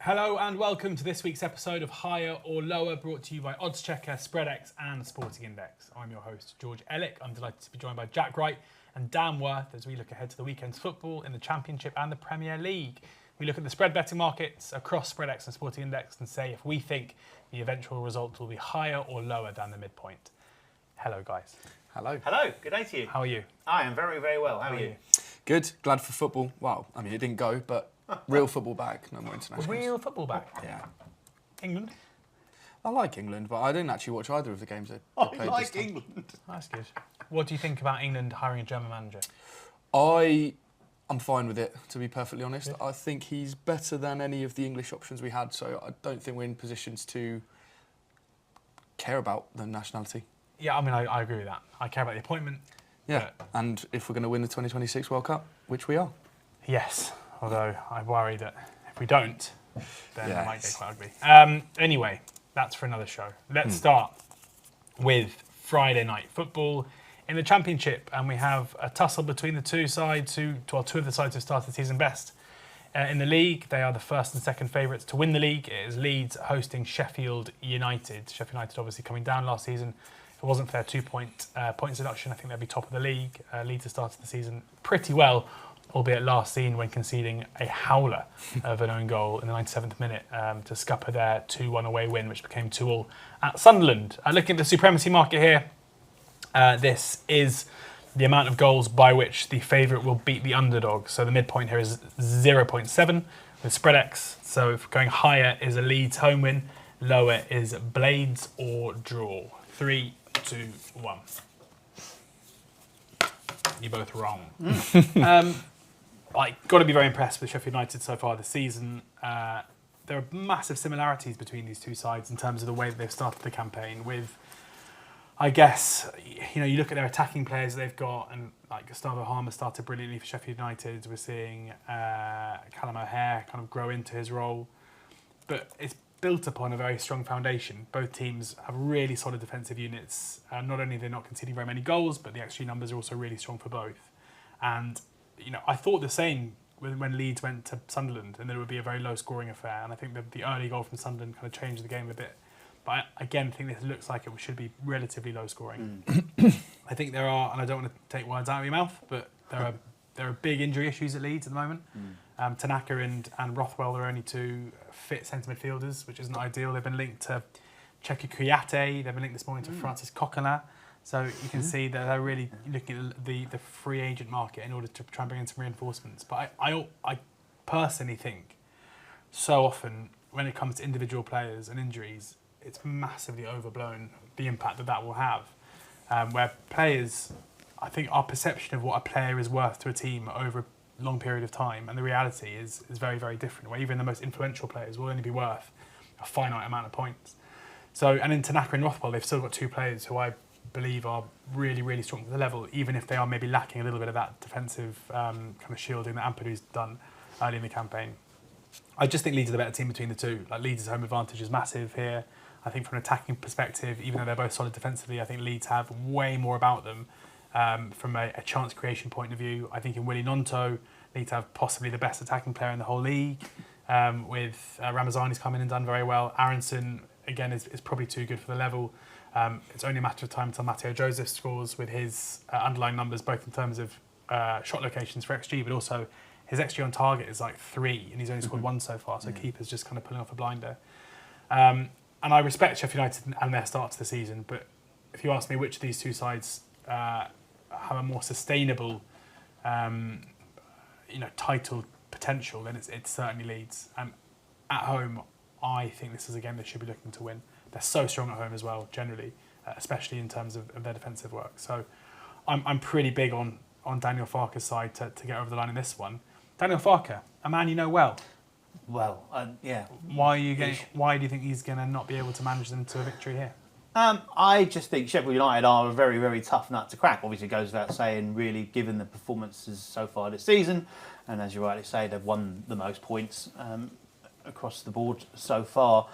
Hello and welcome to this week's episode of Higher or Lower, brought to you by oddschecker, SpreadX and Sporting Index. I'm your host, George Ellick. I'm delighted to be joined by Jack Wright and Dan Worth as we look ahead to the weekend's football in the Championship and the Premier League. We look at the spread betting markets across SpreadX and Sporting Index and say if we think the eventual result will be higher or lower than the midpoint. Hello, guys. Hello. Hello, good day to you. How are you? I am very, very well. How are you? Good. Glad for football. Well, I mean, it didn't go, but real football back. No more internationals. Real football back? Yeah. England? I like England, but I didn't actually watch either of the games they I played like this time. England. That's good. What do you think about England hiring a German manager? I'm fine with it, to be perfectly honest. I think he's better than any of the English options we had, so I don't think we're in positions to care about the nationality. Yeah, I mean, I agree with that. I care about the appointment. Yeah, and if we're going to win the 2026 World Cup, which we are. Yes, although I worry that if we don't, then it might get Yes. quite ugly. Anyway, that's for another show. Let's start with Friday night football in the Championship, and we have a tussle between the two sides, two of the sides who started the season best. In the league, they are the first and second favourites to win the league. It is Leeds hosting Sheffield United. Sheffield United obviously coming down last season. If it wasn't for their 2 points deduction, I think they'd be top of the league. Leeds have started the season pretty well, albeit last seen when conceding a howler of an own goal in the 97th minute to scupper their 2-1 away win, which became 2-2 at Sunderland. Looking at the supremacy market here, this is the amount of goals by which the favourite will beat the underdog. So the midpoint here is 0.7 with SpreadX. So if going higher is a Leeds home win, lower is Blades or draw. 3, 2, 1. You're both wrong. Got to be very impressed with Sheffield United so far this season. There are massive similarities between these two sides in terms of the way that they've started the campaign with, I guess, you look at their attacking players they've got, and like Gustavo Harmer started brilliantly for Sheffield United. We're seeing Callum O'Hare kind of grow into his role. But it's built upon a very strong foundation. Both teams have really solid defensive units. Not only are they not conceding very many goals, but the XG numbers are also really strong for both. And, I thought the same when Leeds went to Sunderland, and that it would be a very low-scoring affair. And I think that the early goal from Sunderland kind of changed the game a bit. But I, again, think this looks like it should be relatively low-scoring. I think there are, and I don't want to take words out of your mouth, but there are big injury issues at Leeds at the moment. Tanaka and Rothwell are only two fit centre midfielders, which isn't ideal. They've been linked to GW8. They've been linked this morning to Francis Coquelin. So you can see that they're really looking at the free agent market in order to try and bring in some reinforcements. But I personally think so often when it comes to individual players and injuries, it's massively overblown, the impact that will have. Where players, I think our perception of what a player is worth to a team over a long period of time, and the reality is very, very different, where even the most influential players will only be worth a finite amount of points. So, and in Tanaka and Rothwell, they've still got two players who I believe are really, really strong at the level, even if they are maybe lacking a little bit of that defensive kind of shielding that Ampadu's done early in the campaign. I just think Leeds are the better team between the two. Like Leeds' home advantage is massive here. I think from an attacking perspective, even though they're both solid defensively, I think Leeds have way more about them from a chance creation point of view. I think in Willy Gnonto, Leeds have possibly the best attacking player in the whole league. With Ramazani's come in and done very well. Aronson, again, is probably too good for the level. It's only a matter of time until Matteo Joseph scores with his underlying numbers, both in terms of shot locations for XG, but also his XG on target is like 3, and he's only scored 1 so far, so keeper's just kind of pulling off a blinder. And I respect Sheffield United and their start to the season, but if you ask me which of these two sides have a more sustainable title potential, then it's certainly Leeds. And at home, I think this is a game they should be looking to win. They're so strong at home as well, generally, especially in terms of their defensive work. So I'm pretty big on Daniel Farke's side to get over the line in this one. Daniel Farke, a man you know well. Well, yeah. Why do you think he's going to not be able to manage them to a victory here? I just think Sheffield United are a very, very tough nut to crack. Obviously, it goes without saying, really, given the performances so far this season. And as you rightly say, they've won the most points across the board so far.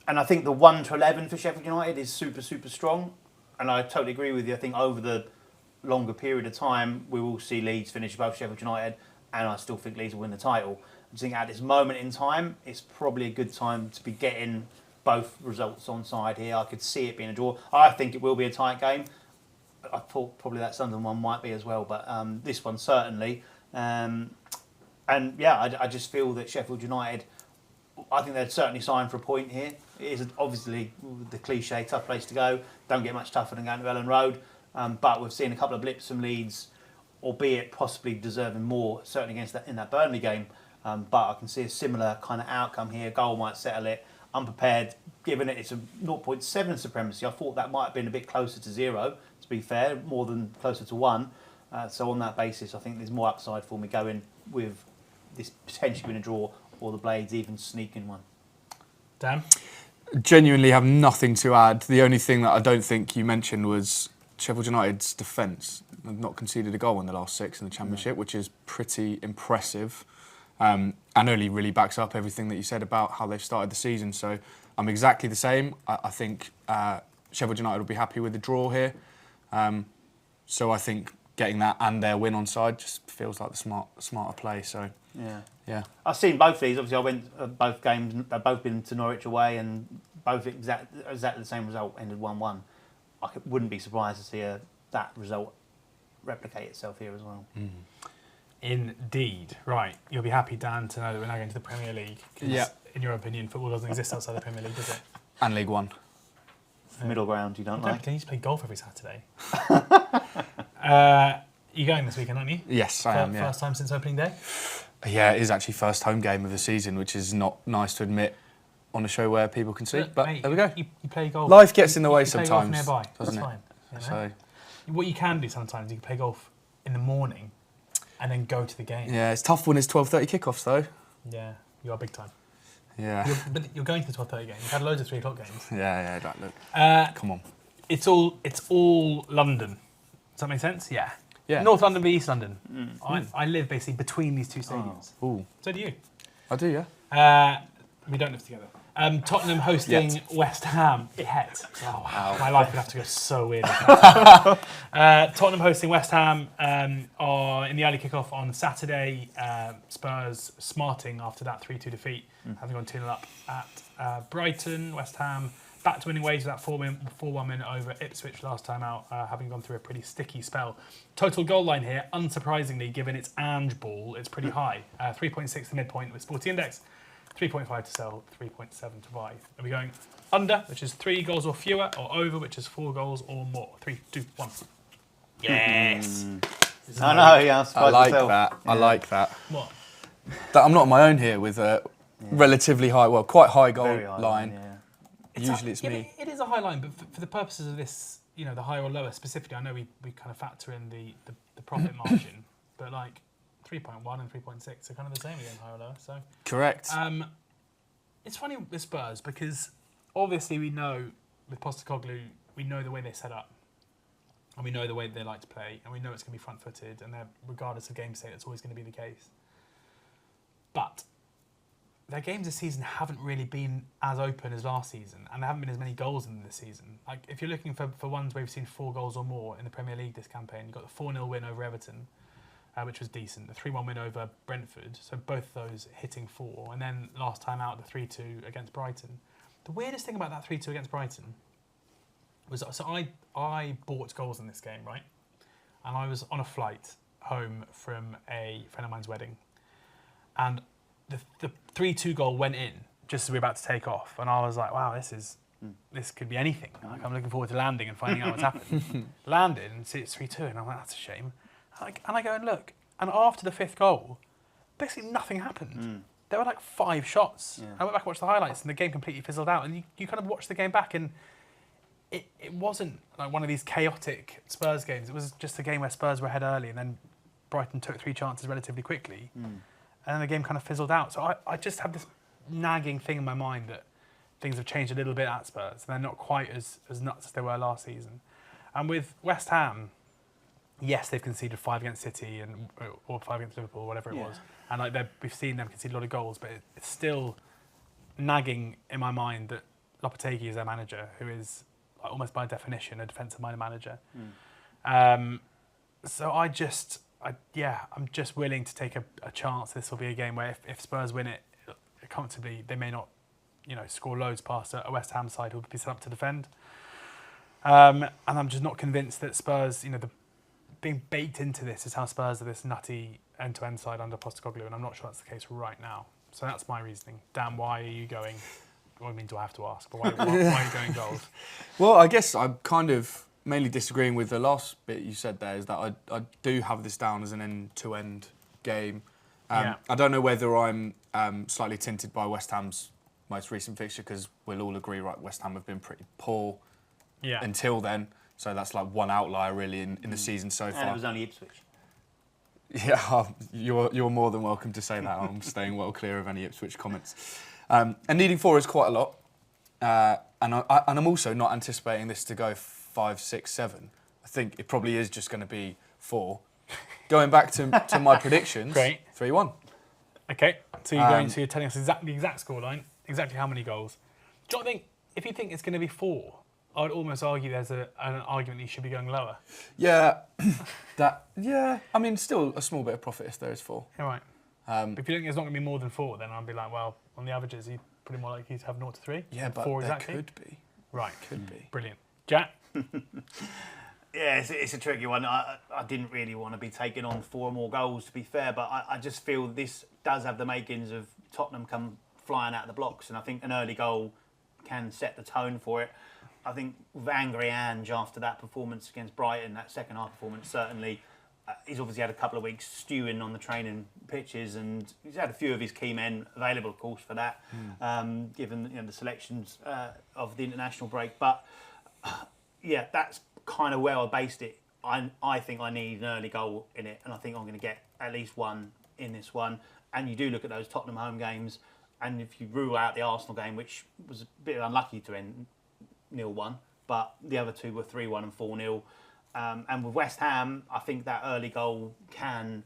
And I think the 1-11 for Sheffield United is super, super strong. And I totally agree with you. I think over the longer period of time, we will see Leeds finish above Sheffield United. And I still think Leeds will win the title. I think at this moment in time, it's probably a good time to be getting both results on side here. I could see it being a draw. I think it will be a tight game. I thought probably that Sunderland one might be as well, but this one certainly. And yeah, I just feel that Sheffield United, I think they'd certainly sign for a point here. It is obviously the cliche, tough place to go. Don't get much tougher than going to Ellen Road. But we've seen a couple of blips from Leeds, albeit possibly deserving more, certainly in that Burnley game. But I can see a similar kind of outcome here. Goal might settle it. Unprepared, given it's a 0.7 supremacy. I thought that might have been a bit closer to 0, to be fair, more than closer to 1. So on that basis, I think there's more upside for me going with this potentially being a draw or the Blades even sneaking one. Dan? Genuinely have nothing to add. The only thing that I don't think you mentioned was Sheffield United's defence. They've not conceded a goal in the last 6 in the Championship, which is pretty impressive. And only really backs up everything that you said about how they've started the season. So I'm exactly the same. I think Sheffield United will be happy with the draw here. So I think getting that and their win on side just feels like the smarter play. So yeah. I've seen both these. Obviously, I went both games. They've both been to Norwich away, and both exactly the same result, ended 1-1. I wouldn't be surprised to see that result replicate itself here as well. Mm. Indeed. Right. You'll be happy, Dan, to know that we're now going to the Premier League. Yeah. In your opinion, football doesn't exist outside the Premier League, does it? And League One. Middle ground you don't like. Can you just play golf every Saturday? You're going this weekend, aren't you? Yes, I am, yeah. First time since opening day? Yeah, it is actually first home game of the season, which is not nice to admit on a show where people can see. But mate, there we go. You play golf. Life gets in the way you sometimes. Play golf nearby. Doesn't That's it? fine. You know? So what you can do sometimes, you can play golf in the morning and then go to the game. yeah, it's tough when it's 12:30 kickoffs though. Yeah, you are big time. Yeah. But you're going to the 12:30 game. You've had loads of 3 o'clock games. Yeah. Don't look. Come on. It's all London. Does that make sense? Yeah. Yeah. North London v East London. I live basically between these two stadiums. Ooh. So do you. I do, yeah. We don't live together. Tottenham hosting West Ham. Oh, wow. My life would have to go so weird. Tottenham hosting West Ham are in the early kickoff on Saturday. Spurs smarting after that 3-2 defeat, having gone 2-0 up at Brighton. West Ham back to winning ways with that 4-1 win over Ipswich last time out, having gone through a pretty sticky spell. Total goal line here, unsurprisingly, given it's Ange ball, it's pretty high. 3.6 to midpoint with Sporty Index. 3.5 to sell, 3.7 to buy. Are we going under, which is 3 goals or fewer, or over, which is 4 goals or more? 3, 2, 1. Yes. I know, yeah. I'm surprised I like myself. that. Yeah. I like that. What? That I'm not on my own here with a relatively high, well, quite high goal Very high line. yeah. Usually it's me. It is a high line, but for the purposes of this, you know, the higher or lower specifically, I know we kind of factor in the profit margin, but like 3.1 and 3.6 are kind of the same again, higher or lower. So Correct. it's funny with Spurs because obviously we know with Postecoglou, we know the way they set up, and we know the way they like to play, and we know it's going to be front-footed, and regardless of game state, that's always going to be the case. But their games this season haven't really been as open as last season, and there haven't been as many goals in this season. Like if you're looking for ones where we've seen 4 goals or more in the Premier League this campaign, you've got the 4-0 win over Everton, which was decent, the 3-1 win over Brentford, so both those hitting 4, and then last time out the 3-2 against Brighton. The weirdest thing about that 3-2 against Brighton was, so I bought goals in this game, right? And I was on a flight home from a friend of mine's wedding, and the 3-2 goal went in just as we were about to take off, and I was like, wow, this could be anything. Like, I'm looking forward to landing and finding out what's happened. Landed and see it's 3-2, and I'm like, that's a shame. And I go and look, and after the 5th goal, basically nothing happened. There were like 5 shots. Yeah. I went back and watched the highlights, and the game completely fizzled out. And you kind of watch the game back, and it wasn't like one of these chaotic Spurs games. It was just a game where Spurs were ahead early, and then Brighton took 3 chances relatively quickly. And then the game kind of fizzled out. So I just have this nagging thing in my mind that things have changed a little bit at Spurs. And they're not quite as nuts as they were last season. And with West Ham, yes, they've conceded 5 against City or 5 against Liverpool, or whatever it was. And like we've seen them concede a lot of goals, but it's still nagging in my mind that Lopetegui is their manager, who is almost by definition a defensive-minded manager. So I'm just willing to take a chance. This will be a game where if Spurs win it comfortably, they may not, score loads past a West Ham side who will be set up to defend. And I'm just not convinced that Spurs, being baked into this is how Spurs are this nutty end-to-end side under Postecoglou, and I'm not sure that's the case right now. So that's my reasoning. Dan, why are you going? Well, I mean, do I have to ask? But why are you going goals? Well, I guess I'm kind of mainly disagreeing with the last bit you said there, is that I do have this down as an end-to-end game. I don't know whether I'm slightly tinted by West Ham's most recent fixture, because we'll all agree, right, West Ham have been pretty poor until then. So that's like one outlier really in the season so far. And it was only Ipswich. Yeah, you're more than welcome to say that. I'm staying well clear of any Ipswich comments. And needing 4 is quite a lot. And I'm also not anticipating this to go 5, 6, 7. I think it probably is just going to be 4. Going back to my predictions, Great. 3-1. Okay, so you're telling us the exact scoreline, exactly how many goals. Do you think, if you think it's going to be 4, I would almost argue there's an argument that you should be going lower. Yeah, I mean, still a small bit of profit if there is 4. All right. But if you think it's not going to be more than 4, then I'd be like, well, on the averages, you're pretty more likely to have 0 to 3. Yeah, but 4 there exactly. could be. Right. Could be. Brilliant. Jack? Yeah, it's a tricky one. I didn't really want to be taking on 4 more goals, to be fair, but I just feel this does have the makings of Tottenham come flying out of the blocks, and I think an early goal can set the tone for it. I think with angry Ange after that performance against Brighton, that second half performance, certainly, he's obviously had a couple of weeks stewing on the training pitches, and he's had a few of his key men available, of course, for that, given the selections of the international break. But yeah, that's kind of where I based it. I think I need an early goal in it, and I think I'm going to get at least 1 in this one. And you do look at those Tottenham home games, and if you rule out the Arsenal game, which was a bit unlucky to end 0-1, but the other 2 were 3-1 and 4-0. And with West Ham, I think that early goal can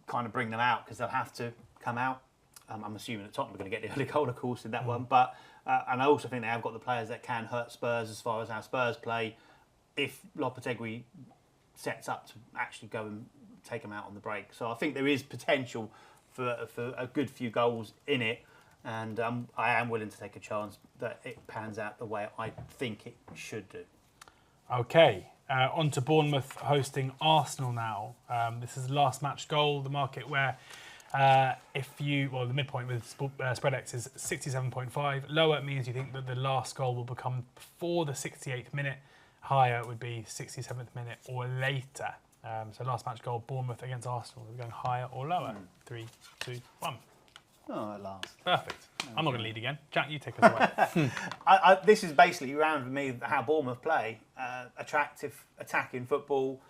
kind of bring them out, because they'll have to come out. I'm assuming that Tottenham are going to get the early goal, of course, in that one. But and I also think they have got the players that can hurt Spurs as far as how Spurs play, if Lopetegui sets up to actually go and take them out on the break. So I think there is potential for a good few goals in it. And I am willing to take a chance that it pans out the way I think it should do. Okay, on to Bournemouth hosting Arsenal now. This is the last match goal, the market where the midpoint with SpreadX is 67.5. Lower means you think that the last goal will become before the 68th minute. Higher would be 67th minute or later. So last match goal, Bournemouth against Arsenal. We're going higher or lower. 3, 2, 1. Oh, at last. Perfect. I'm not going to lead again. Jack, you take us away. This is basically around for me how Bournemouth play. Attractive, attacking football.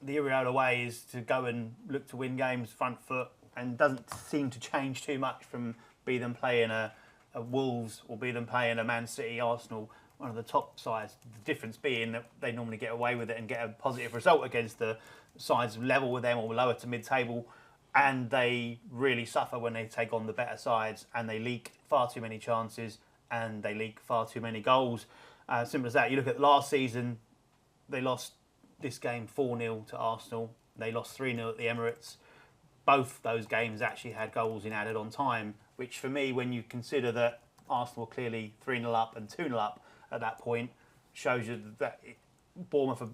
The Iriola way is to go and look to win games front foot, and doesn't seem to change too much from be them playing a Wolves or be them playing a Man City, Arsenal, one of the top sides. The difference being that they normally get away with it and get a positive result against the sides level with them or lower to mid-table. And they really suffer when they take on the better sides, and they leak far too many chances and they leak far too many goals. Simple as that. You look at last season, they lost this game 4-0 to Arsenal. They lost 3-0 at the Emirates. Both those games actually had goals in added on time, which for me, when you consider that Arsenal were clearly 3-0 up and 2-0 up at that point, shows you that Bournemouth are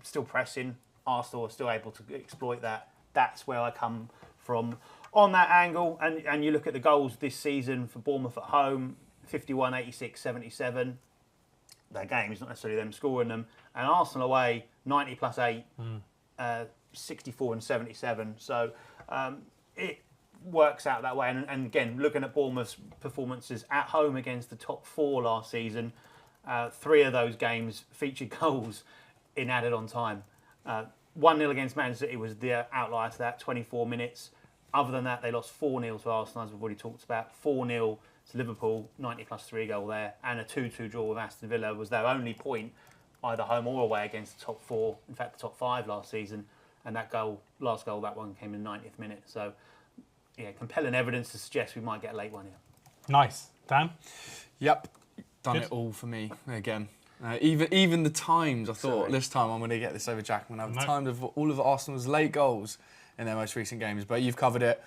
still pressing. Arsenal are still able to exploit that. That's where I come from on that angle. And you look at the goals this season for Bournemouth at home, 51, 86, 77. Their game is not necessarily them scoring them. And Arsenal away, 90 plus 8, 64 and 77. So it works out that way. And again, looking at Bournemouth's performances at home against the top 4 last season, 3 of those games featured goals in added on time. 1-0 against Man City was the outlier to that, 24 minutes. Other than that, they lost 4-0 to Arsenal, as we've already talked about. 4-0 to Liverpool, 90 plus 3 goal there. And a 2-2 draw with Aston Villa was their only point, either home or away, against the top 4, in fact, the top 5 last season. And that last goal, that one came in the 90th minute. So, yeah, compelling evidence to suggest we might get a late one here. Nice. Dan? Yep. Done Good. it all for me again. Even the times, I thought, Sorry. this time I'm going to get this over Jack. I'm going to have the time of all of Arsenal's late goals in their most recent games, but you've covered it.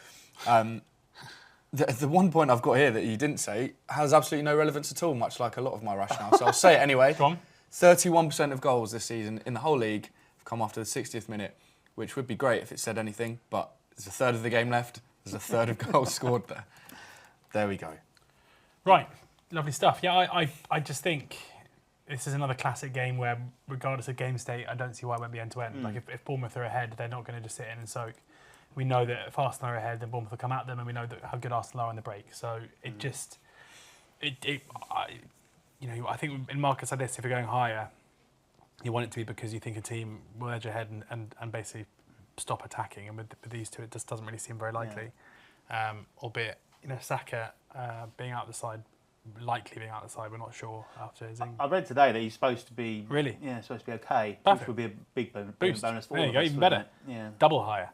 The one point I've got here that you didn't say has absolutely no relevance at all, much like a lot of my rationale. So I'll say it anyway. Go on. 31% of goals this season in the whole league have come after the 60th minute, which would be great if it said anything, but there's a third of the game left. There's a third of goals scored there. There we go. Right, lovely stuff. Yeah, I just think this is another classic game where, regardless of game state, I don't see why it won't be end-to-end. Like, if Bournemouth are ahead, they're not going to just sit in and soak. We know that if Arsenal are ahead, then Bournemouth will come at them, and we know that how good Arsenal are on the break. So I think in markets like this, if you're going higher, you want it to be because you think a team will edge ahead and basically stop attacking. And with these two, it just doesn't really seem very likely. Albeit, Saka likely being out the side, we're not sure after his injury. I read today that he's supposed to be... Really? Yeah, supposed to be okay. Perfect. Which would be a big Boost. bonus for There all you of go, us, even wouldn't better. it? Yeah. Double higher.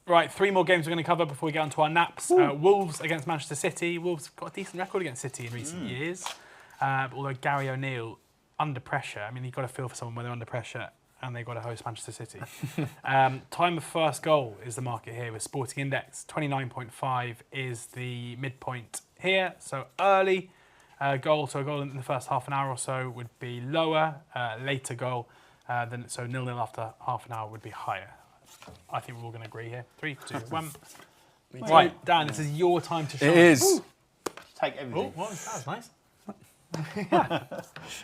Right, 3 more games we're going to cover before we get on to our naps. Wolves against Manchester City. Wolves have got a decent record against City in recent years. Although Gary O'Neill, under pressure, I mean, you've got to feel for someone when they're under pressure and they've got to host Manchester City. Time of first goal is the market here with Sporting Index. 29.5 is the midpoint here. So early goal, so a goal in the first half an hour or so would be lower. Later goal, so 0-0 after half an hour would be higher. I think we're all going to agree here. 3, 2, 1. Right, Dan, this is your time to shine. It is. Take everything. Oh, well, that was nice.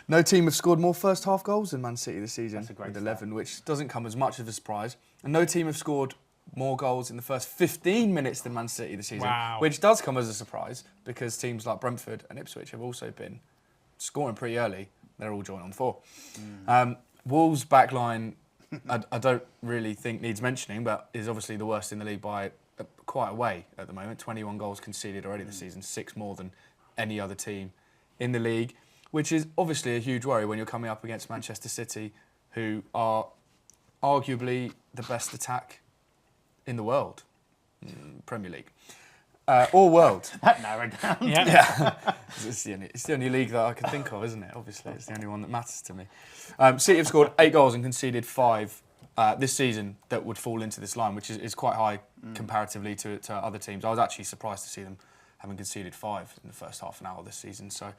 No team have scored more first half goals than Man City this season, That's a great with stat. 11, which doesn't come as much of a surprise. And no team have scored more goals in the first 15 minutes than Man City this season, Wow. which does come as a surprise because teams like Brentford and Ipswich have also been scoring pretty early. They're all joint on 4. Wolves' backline, I don't really think needs mentioning, but is obviously the worst in the league by quite a way at the moment. 21 goals conceded already this season, 6 more than any other team in the league, which is obviously a huge worry when you're coming up against Manchester City, who are arguably the best attack in the world, Premier League, or world. That narrowed down. Yeah. It's the only league that I can think of, isn't it? Obviously, it's the only one that matters to me. City have scored 8 goals and conceded 5 this season that would fall into this line, which is quite high comparatively to other teams. I was actually surprised to see them having conceded 5 in the first half an hour this season. So,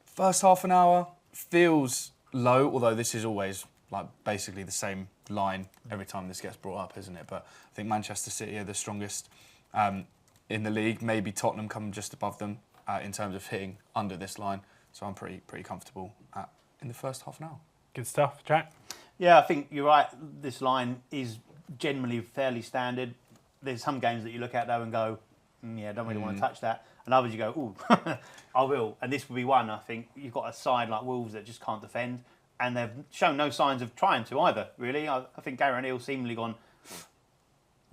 first half an hour feels low, although this is always like basically the same line every time this gets brought up, isn't it? But I think Manchester City are the strongest in the league. Maybe Tottenham come just above them in terms of hitting under this line. So I'm pretty comfortable in the first half an hour. Good stuff, Jack. Yeah, I think you're right. This line is generally fairly standard. There's some games that you look at though and go, yeah, I don't really want to touch that. And others you go, ooh, I will. And this would be one, I think. You've got a side like Wolves that just can't defend. And they've shown no signs of trying to either, really. I think Gary O'Neill seemingly gone,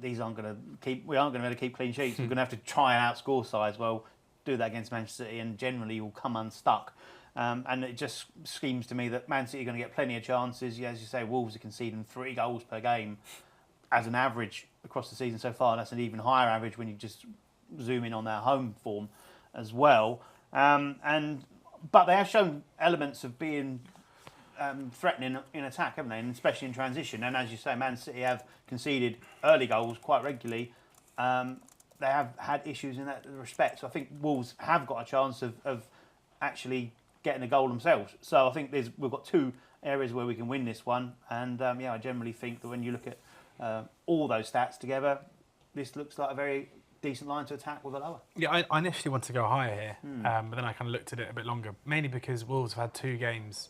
we aren't going to be able to keep clean sheets. We're going to have to try and outscore sides. Well, do that against Manchester City and generally you'll come unstuck. And it just seems to me that Man City are going to get plenty of chances. As you say, Wolves are conceding 3 goals per game as an average across the season so far. That's an even higher average when you just zoom in on their home form as well. But they have shown elements of being threatening in attack, haven't they? And especially in transition. And as you say, Man City have conceded early goals quite regularly. They have had issues in that respect. So I think Wolves have got a chance of actually getting a goal themselves. So I think we've got 2 areas where we can win this one. And I generally think that when you look at all those stats together, this looks like a very decent line to attack with a lower. Yeah, I initially wanted to go higher here, but then I kind of looked at it a bit longer, mainly because Wolves have had 2 games,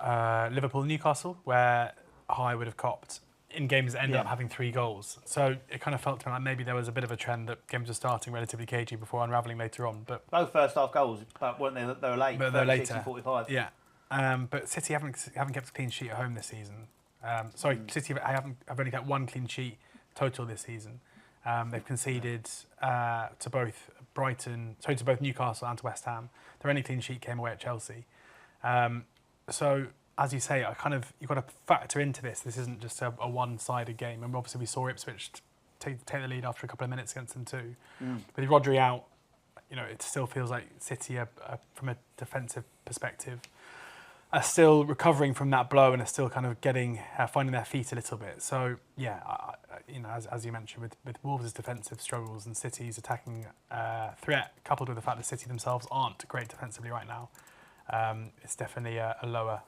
Liverpool and Newcastle, where high would have copped in games that ended up having 3 goals. So it kind of felt to me like maybe there was a bit of a trend that games were starting relatively cagey before unravelling later on. But both first half goals, but weren't they? They were late. But they're 36 later. and 45. Yeah, but City haven't kept a clean sheet at home this season. City have only kept 1 clean sheet total this season. They've conceded to both Newcastle and to West Ham. Their only clean sheet came away at Chelsea. So as you say, you've got to factor into this. This isn't just a one-sided game. And obviously we saw Ipswich take the lead after a couple of minutes against them too. With Rodri out, it still feels like City, from a defensive perspective, are still recovering from that blow and are still kind of finding their feet a little bit. So yeah, as you mentioned, with Wolves' defensive struggles and City's attacking threat, coupled with the fact that City themselves aren't great defensively right now, it's definitely a lower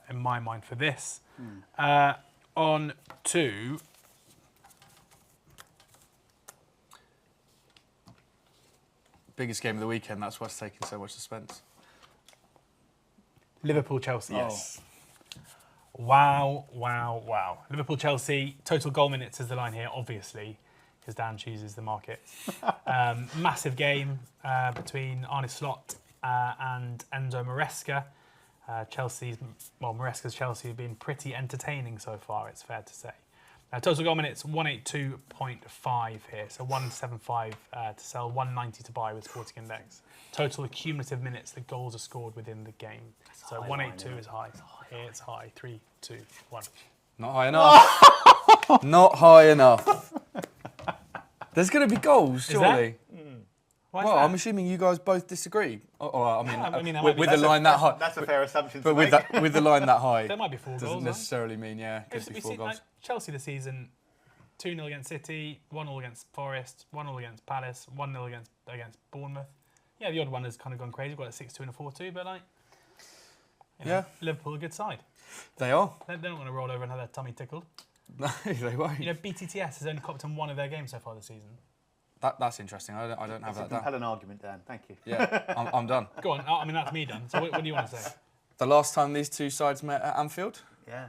in my mind for this. On to biggest game of the weekend. That's what's taking so much suspense. Liverpool-Chelsea. Yes. Wow. Liverpool-Chelsea, total goal minutes is the line here, obviously, because Dan chooses the market. Massive game between Arne Slot and Enzo Maresca. Maresca's Chelsea have been pretty entertaining so far, it's fair to say. Total goal minutes, 182.5 here, so 175 to sell, 190 to buy with Sporting Index. Total cumulative minutes that goals are scored within the game. So 182 is high. Here it's high. 3, 2, 1. Not high enough. Not high enough. There's going to be goals, surely. Why is Well, that? I'm assuming you guys both disagree. That With might the be- line that high. That's a fair assumption But to with make. with the line that high, There might be 4 doesn't goals. necessarily mean could be 4 goals. Chelsea this season, 2-0 against City, 1-0 against Forest, 1-0 against Palace, 1-0 against Bournemouth. Yeah, the odd one has kind of gone crazy. We've got a 6-2 and a 4-2, but Yeah. Liverpool a good side. They are. They don't want to roll over and have their tummy tickled. No, they won't. BTTS has only copped in one of their games so far this season. That's interesting. I don't have That's a that down. compelling argument, Dan. Thank you. Yeah, I'm done. Go on. That's me done. So what do you want to say? The last time these two sides met at Anfield, Yeah,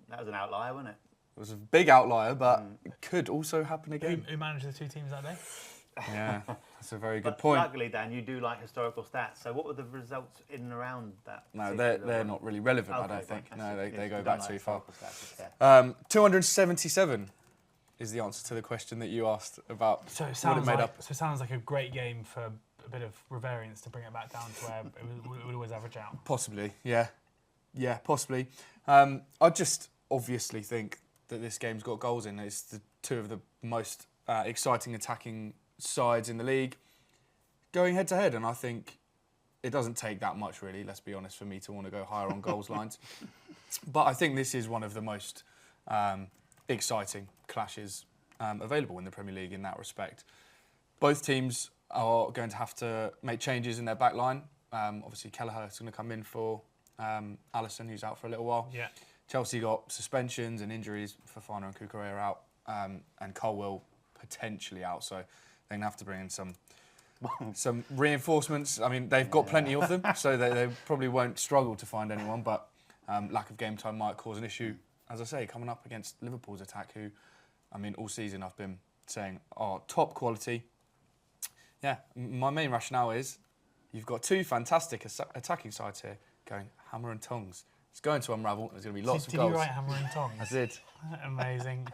that was an outlier, wasn't it? it was a big outlier, but it could also happen again. Who managed the 2 teams that day? Yeah, that's a very good But point. luckily, Dan, you do like historical stats. So what were the results in and around that? No, particular they're one? not really relevant, I Okay, don't think. right, No, yes, they you go don't back like too far. historical stats, yeah. 277 is the answer to the question that you asked about So it what it sounds made like up. a great game for a bit of revariance to bring it back down to where it would always average out. Possibly, yeah. Yeah, possibly. I just obviously think that this game's got goals in. It's the two of the most exciting attacking sides in the league going head to head, and I think it doesn't take that much, really, let's be honest, for me to want to go higher on goals lines. But I think this is one of the most exciting clashes available in the Premier League in that respect. Both teams are going to have to make changes in their back line. Obviously, Kelleher is going to come in for Alisson, who's out for a little while. Yeah. Chelsea got suspensions and injuries. Fofana and Kukurea are out, and Colwill potentially out. So they're going to have to bring in some reinforcements. I mean, they've got plenty of them, so they probably won't struggle to find anyone. But lack of game time might cause an issue. As I say, coming up against Liverpool's attack, who, I mean, all season I've been saying are top quality. Yeah, my main rationale is you've got two fantastic attacking sides here going hammer and tongs. It's going to unravel. There's going to be lots of goals. Did you write hammer and tongs? I did. Amazing.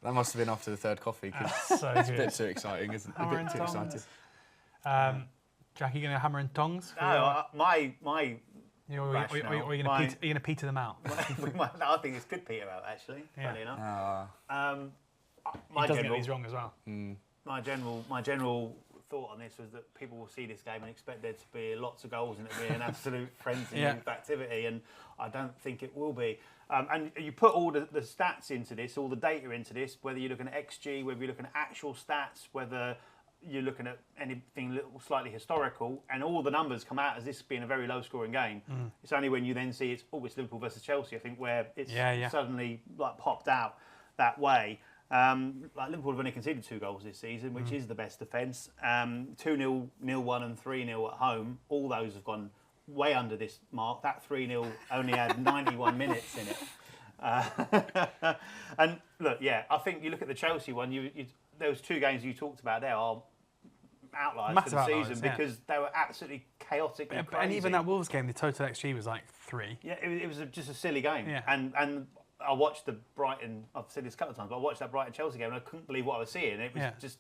That must have been after the third coffee because So it's a good. bit too exciting, isn't it? A Hammer bit and too tongs. excited. Jack, you going to hammer and tongs? No, my Or are you going to peter them out? I think this could peter out actually. Yeah. Funny enough. He doesn't get these wrong as well. My general thought on this was that people will see this game and expect there to be lots of goals and it be an absolute frenzy of activity, and I don't think it will be. And you put all the stats into this, all the data into this, whether you're looking at XG, whether you're looking at actual stats, whether you're looking at anything little slightly historical, and all the numbers come out as this being a very low-scoring game. It's only when you then see it's Liverpool versus Chelsea, I think, where it's suddenly like popped out that way. Like Liverpool have only conceded 2 goals this season, which is the best defence. 2-0, 0-1 and 3-0 at home. All those have gone way under this mark. That 3-0 only had 91 minutes in it. And look, I think you look at the Chelsea one, those 2 games you talked about there are outliers Massive for the outliers, season yeah. because they were absolutely chaotic and crazy. And even that Wolves game, the total XG was like 3. Yeah, it was just a silly game. Yeah. And I watched the Brighton, I've said this a couple of times, but I watched that Brighton-Chelsea game and I couldn't believe what I was seeing. It was just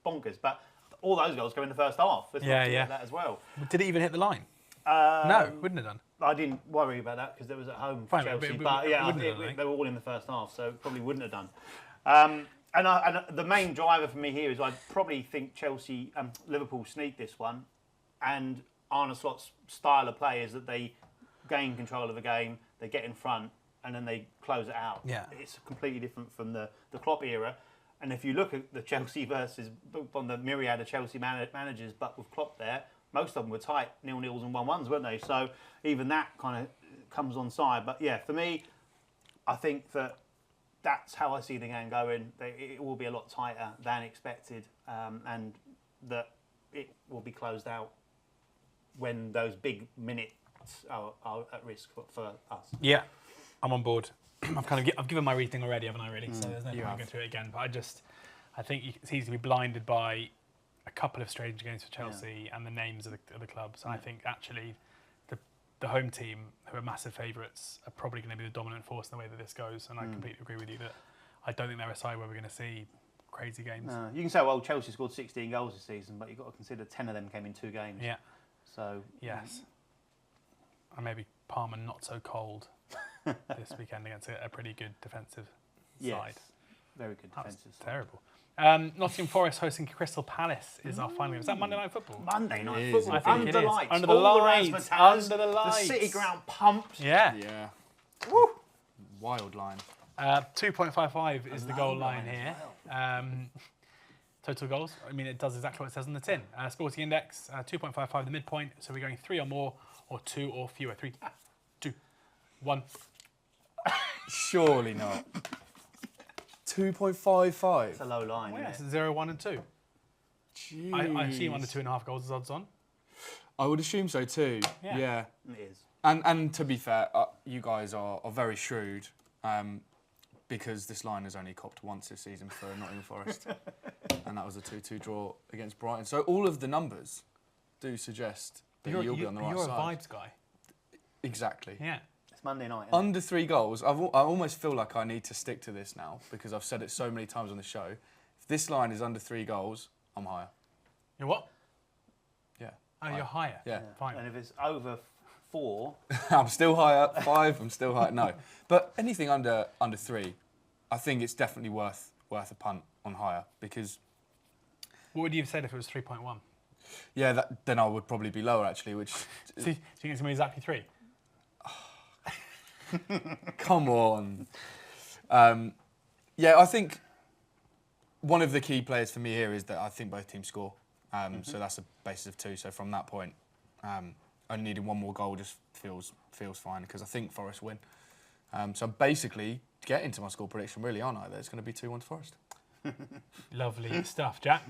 bonkers. But all those goals come in the first half. Let's not forget that as well. Did it even hit the line? No, wouldn't have done. I didn't worry about that because it was at home for Fine, Chelsea. but But it yeah, wouldn't have done, they were all in the first half, so it probably wouldn't have done. And the main driver for me here is I probably think Liverpool sneak this one, and Arne Slot's style of play is that they gain control of the game, they get in front, and then they close it out. Yeah. It's completely different from the Klopp era. And if you look at the Chelsea versus on the myriad of Chelsea managers, but with Klopp there, most of them were tight 0-0s and 1-1s, weren't they? So even that kind of comes on side. But yeah, for me, I think that's how I see the game going. It will be a lot tighter than expected, and that it will be closed out when those big minutes are at risk for us. Yeah, I'm on board. I've given my reading already, haven't I? Really, so there's no point going through it again. But I think it's easy to be blinded by a couple of strange games for Chelsea and the names of the clubs. And I think actually the home team, who are massive favourites, are probably going to be the dominant force in the way that this goes. And I completely agree with you that I don't think they're a side where we're going to see crazy games. No, you can say, well, Chelsea scored 16 goals this season, but you've got to consider 10 of them came in 2 games. Yeah. So yes. And maybe Parma not so cold this weekend against a pretty good defensive side. Very good defensive side. Terrible. Nottingham Forest hosting Crystal Palace is our final game. Is that Monday Night Football? Monday Night Football. I think it is. Lights. Under the All lights. razzmatazz, Under the lights. The City ground pumped. Yeah. Yeah. Woo. Wild line. 2.55 is the goal line here. Total goals, I mean, it does exactly what it says on the tin. Sporting Index, 2.55 the midpoint. So we're going 3 or more, or 2 or fewer. 3, 2, 1. Surely not. 2.55. It's a low line. Well, yes, 0, 1 and 2. Jeez. I assume under 2.5 goals is odds on. I would assume so too. Yeah. Yeah. It is. And to be fair, you guys are very shrewd, because this line has only copped once this season for Nottingham Forest, and that was a 2-2 draw against Brighton. So all of the numbers do suggest that you'll be on the right side. You're a vibes guy. Exactly. Yeah. It's Monday night. Under 3 goals, I almost feel like I need to stick to this now because I've said it so many times on the show. If this line is under 3 goals, I'm higher. You're what? Yeah. Oh, you're higher. Yeah. Fine. And if it's over 4, I'm still higher. 5, I'm still higher. No, but anything under 3, I think it's definitely worth a punt on higher because. What would you have said if it was 3.1? Yeah, then I would probably be lower actually. Which. So you think it's going to be exactly 3? Come on. Yeah, I think one of the key players for me here is that I think both teams score. So that's a basis of 2. So from that point, only needing 1 more goal just feels fine because I think Forest win. So basically, get into my score prediction, really, aren't I? That it's going to be 2-1 to Forest. Lovely stuff, Jack.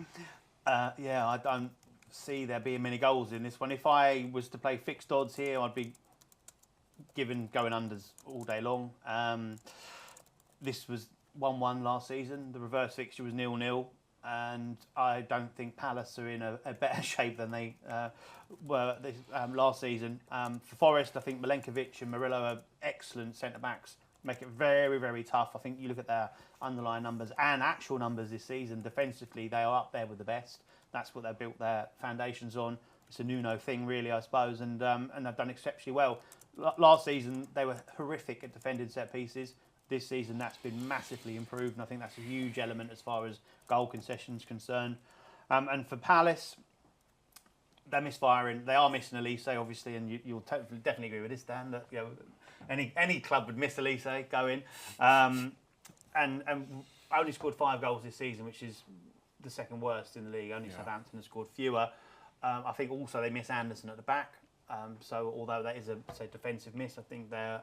yeah, I don't see there being many goals in this one. If I was to play fixed odds here, I'd be going unders all day long. This was 1-1 last season. The reverse fixture was 0-0. And I don't think Palace are in a better shape than they were this, last season. For Forest, I think Milenkovic and Murillo are excellent centre-backs. Make it very, very tough. I think you look at their underlying numbers and actual numbers this season, defensively, they are up there with the best. That's what they've built their foundations on. It's a Nuno thing, really, I suppose, and they've done exceptionally well. Last season, they were horrific at defending set pieces. This season, that's been massively improved, and I think that's a huge element as far as goal concessions concerned. And for Palace, they're misfiring. They are missing Elise, obviously, and you'll definitely agree with this, Dan, that any club would miss Elise going. And only scored 5 goals this season, which is the second worst in the league. Only Southampton has scored fewer. I think also they miss Anderson at the back. So although that is a defensive miss, I think they're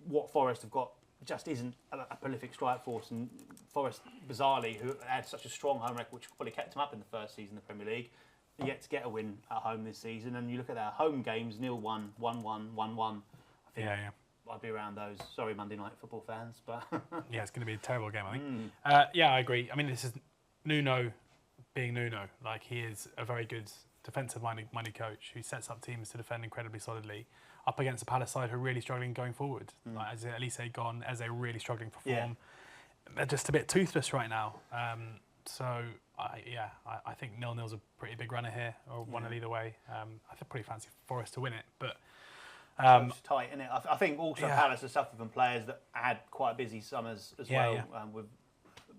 what Forest have got just isn't a prolific strike force. And Forest, bizarrely, who had such a strong home record, which probably kept them up in the first season of the Premier League, yet to get a win at home this season. And you look at their home games, 0-1, 1-1, 1-1. I think I'd be around those. Sorry, Monday Night Football fans, but yeah, it's going to be a terrible game, I think. Yeah, I agree. I mean, this is Nuno being Nuno. Like, he is a very good defensive-minded coach who sets up teams to defend incredibly solidly up against a Palace side who are really struggling going forward. Like, as Elise gone, as they're really struggling for form. They're just a bit toothless right now. So, I think 0-0's a pretty big runner here, or 1-0 either way. I think pretty fancy Forest to win it, but So it's tight, isn't it? I think also Yeah. Palace have suffered from players that had quite busy summers as Yeah, well. With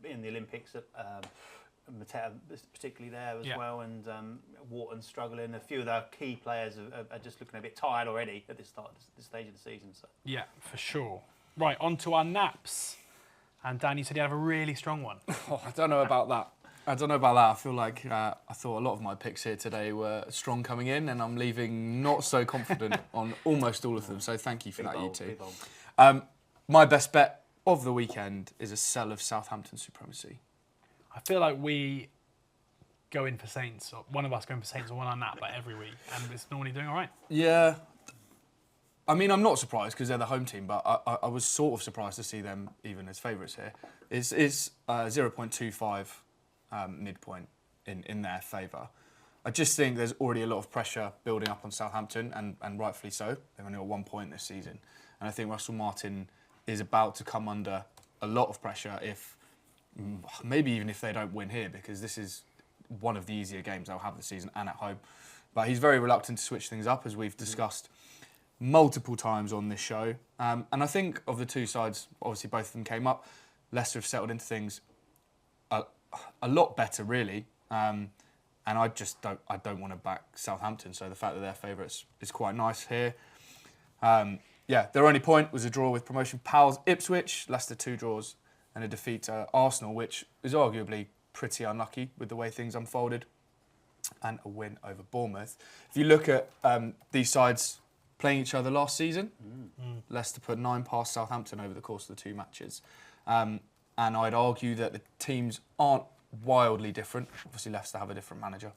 in the Olympics, Mateta particularly there as Yeah. well, and Wharton struggling. A few of their key players are just looking a bit tired already at this stage of the season. So. Yeah, for sure. Right, on to our naps. And Dan, you said you have a really strong one. Oh, I don't know about that. I feel like I thought a lot of my picks here today were strong coming in, and I'm leaving not so confident on almost all of them. So thank you for that, you two. My best bet of the weekend is a sell of Southampton supremacy. I feel like we go in for Saints, or one of us going for Saints or one on nap like every week, and it's normally doing all right. Yeah. I mean, I'm not surprised because they're the home team, but I was sort of surprised to see them even as favourites here. It's 0.25 midpoint in their favour. I just think there's already a lot of pressure building up on Southampton, and rightfully so. They've only got 1 point this season. And I think Russell Martin is about to come under a lot of pressure maybe even if they don't win here, because this is one of the easier games they'll have this season and at home. But he's very reluctant to switch things up, as we've discussed multiple times on this show. And I think of the two sides, obviously both of them came up. Leicester have settled into things a lot better, really. And I don't want to back Southampton, so the fact that they're favourites is quite nice here. Their only point was a draw with promotion pals Ipswich, Leicester 2 draws, and a defeat to Arsenal, which is arguably pretty unlucky with the way things unfolded, and a win over Bournemouth. If you look at these sides playing each other last season, Leicester put 9 past Southampton over the course of the 2 matches. And I'd argue that the teams aren't wildly different. Obviously, Leicester have a different manager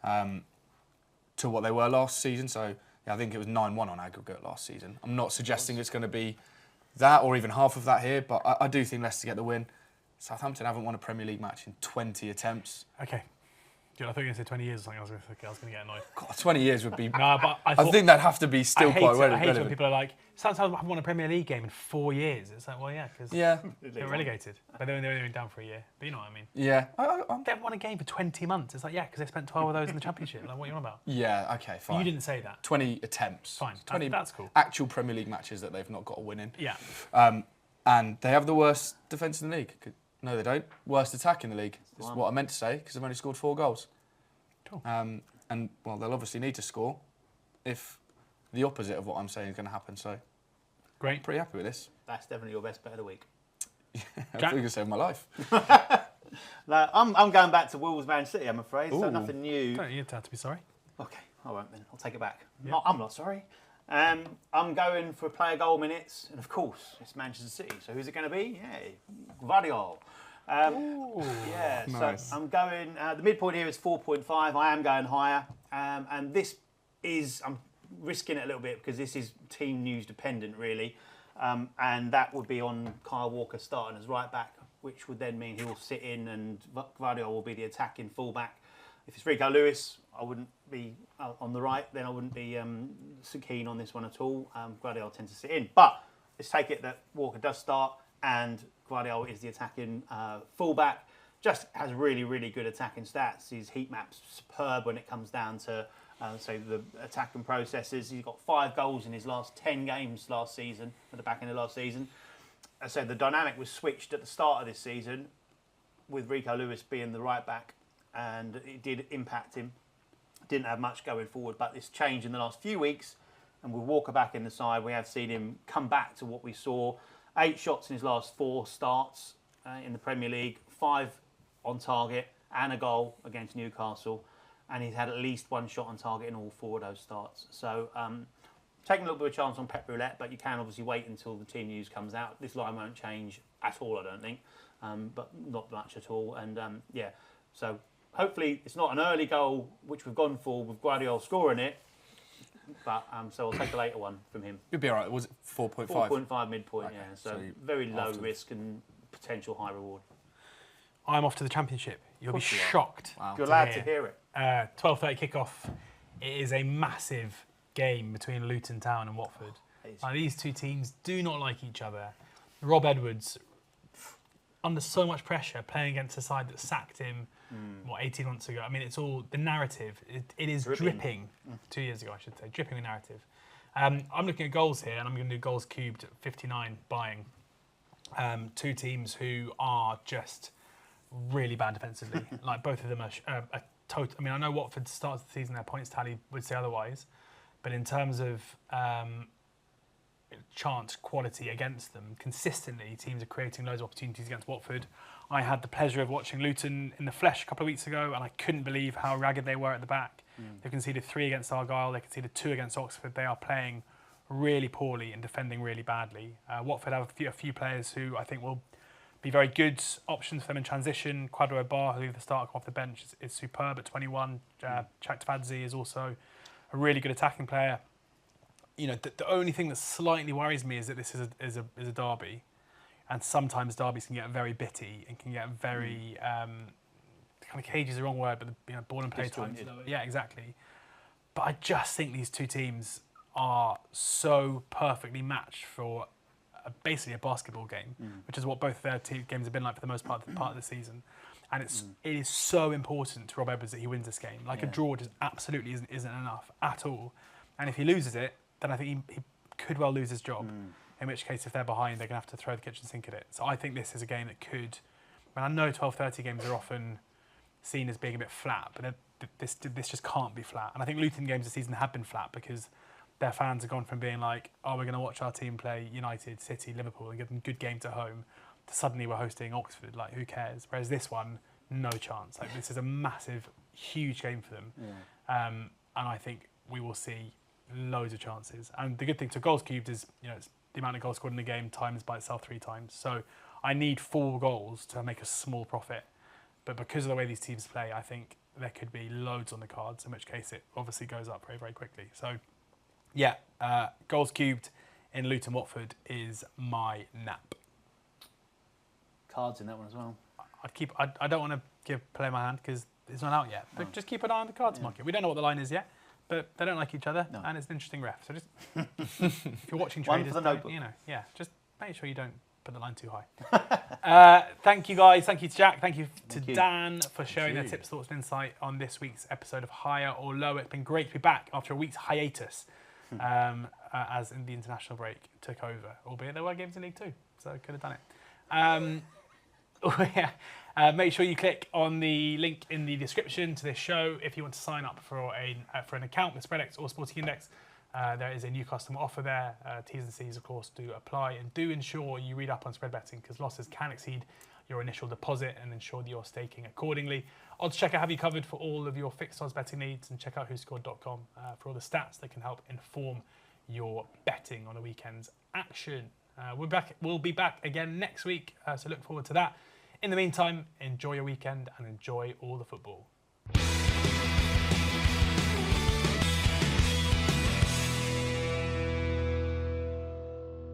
to what they were last season. So I think it was 9-1 on aggregate last season. I'm not suggesting it's going to be that or even half of that here, but I do think Leicester get the win. Southampton haven't won a Premier League match in 20 attempts. Okay. Dude, I thought you were going to say 20 years or something. I was going to get annoyed. God, 20 years would be... No, but I think that'd have to be still quite relevant. I hate it when people are like, Southampton haven't won a Premier League game in 4 years. It's like, well, yeah, because they were relegated. But they were only down for a year. But you know what I mean? Yeah. They haven't won a game for 20 months. It's like, yeah, because they spent 12 of those in the Championship. Like, what are you on about? Yeah, okay, fine. You didn't say that. 20 attempts. Fine. 20 that's cool. Actual Premier League matches that they've not got a win in. Yeah. And they have the worst defence in the league. No, they don't. Worst attack in the league. That's what I meant to say, because they've only scored 4 goals. Cool. And, well, they'll obviously need to score if the opposite of what I'm saying is going to happen. So, Great. Pretty happy with this. That's definitely your best bet of the week. I think it's going to save my life. No, I'm going back to Wolves Man City, I'm afraid. So Ooh. nothing new. Don't you have to be sorry. Okay, I won't then. I'll take it back. Yeah. I'm not sorry. I'm going for player goal minutes, and of course, it's Manchester City. So who's it going to be? Yeah, Gvardiol. Yeah, nice. So I'm going, the midpoint here is 4.5. I am going higher. And this is, I'm risking it a little bit because this is team news dependent, really. And that would be on Kyle Walker starting as right back, which would then mean he'll sit in and Gvardiol will be the attacking fullback. If it's Rico Lewis, I wouldn't be on the right, then I wouldn't be so keen on this one at all. Gvardiol tends to sit in. But let's take it that Walker does start and Gvardiol is the attacking fullback. Just has really, really good attacking stats. His heat map's superb when it comes down to the attacking processes. He's got 5 goals in his last 10 games last season, at the back end of last season. So the dynamic was switched at the start of this season with Rico Lewis being the right back, and it did impact him. Didn't have much going forward, but it's changed in the last few weeks, and with Walker back in the side, we have seen him come back to what we saw. 8 shots in his last 4 starts in the Premier League, 5 on target and a goal against Newcastle, and he's had at least 1 shot on target in all 4 of those starts. So taking a little bit of a chance on Pep Roulette, but you can obviously wait until the team news comes out. This line won't change at all, I don't think, but not much at all. And so hopefully it's not an early goal, which we've gone for with Gvardiol scoring it, but so I'll take a later one from him. You'll be all right. Was it 4.5? 4.5 midpoint, Okay, yeah. So so very low after. risk and potential high reward. I'm off to the Championship. You'll be Of course you are. shocked. Wow. You're allowed to hear it. 12:30 kickoff. It is a massive game between Luton Town and Watford. These two teams do not like each other. Rob Edwards, under so much pressure, playing against a side that sacked him, 18 months ago. I mean, it's all the narrative. It is dripping. 2 years ago, I should say, dripping with narrative. I'm looking at goals here, and I'm going to do goals cubed at 59 buying. Two teams who are just really bad defensively. Like both of them are a total. I mean, I know Watford starts the season, their points tally would say otherwise, but in terms of chance quality against them, consistently teams are creating loads of opportunities against Watford. I had the pleasure of watching Luton in the flesh a couple of weeks ago, and I couldn't believe how ragged they were at the back. They conceded 3 against Argyle, they conceded 2 against Oxford. They are playing really poorly and defending really badly. Watford have a few players who I think will be very good options for them in transition. Quadro Bar, who the start off the bench, is superb at 21. Chak is also a really good attacking player. You know, the only thing that slightly worries me is that this is a derby, and sometimes derbies can get very bitty and can get very kind of cage is the wrong word, but ball and play time. Yeah, exactly. But I just think these two teams are so perfectly matched for basically a basketball game, which is what both of their games have been like for the most part of the season. And it is so important to Rob Edwards that he wins this game. Like a draw just absolutely isn't enough at all. And if he loses it, then I think he could well lose his job. In which case, if they're behind, they're going to have to throw the kitchen sink at it. So I think this is a game that could. I know 12:30 games are often seen as being a bit flat, but this just can't be flat. And I think Luton games this season have been flat because their fans have gone from being like, oh, we're going to watch our team play United, City, Liverpool and give them good games at home, to suddenly we're hosting Oxford. Like, who cares? Whereas this one, no chance. Like, this is a massive, huge game for them. And I think we will see loads of chances. And the good thing to goals cubed is, it's the amount of goals scored in the game times by itself 3 times. So I need 4 goals to make a small profit. But because of the way these teams play, I think there could be loads on the cards, in which case it obviously goes up very, very quickly. So, yeah, goals cubed in Luton Watford is my nap. Cards in that one as well. I don't want to give play my hand because it's not out yet. But just keep an eye on the cards market. We don't know what the line is yet, but they don't like each other, and it's an interesting ref. So just if you're watching traders, just make sure you don't put the line too high. Thank you guys. Thank you to Jack. Thank you to Dan for sharing their tips, thoughts, and insight on this week's episode of Higher or Lower. It's been great to be back after a week's hiatus, as in the international break took over. Albeit there were games in League 2, so I could have done it. Make sure you click on the link in the description to this show if you want to sign up for an account with SpreadX or Sporting Index. There is a new customer offer there. T's and C's, of course, do apply, and do ensure you read up on spread betting because losses can exceed your initial deposit, and ensure that you're staking accordingly. Oddschecker have you covered for all of your fixed odds betting needs, and check out whoscored.com for all the stats that can help inform your betting on a weekend's action. We'll be back again next week, so look forward to that. In the meantime, enjoy your weekend and enjoy all the football.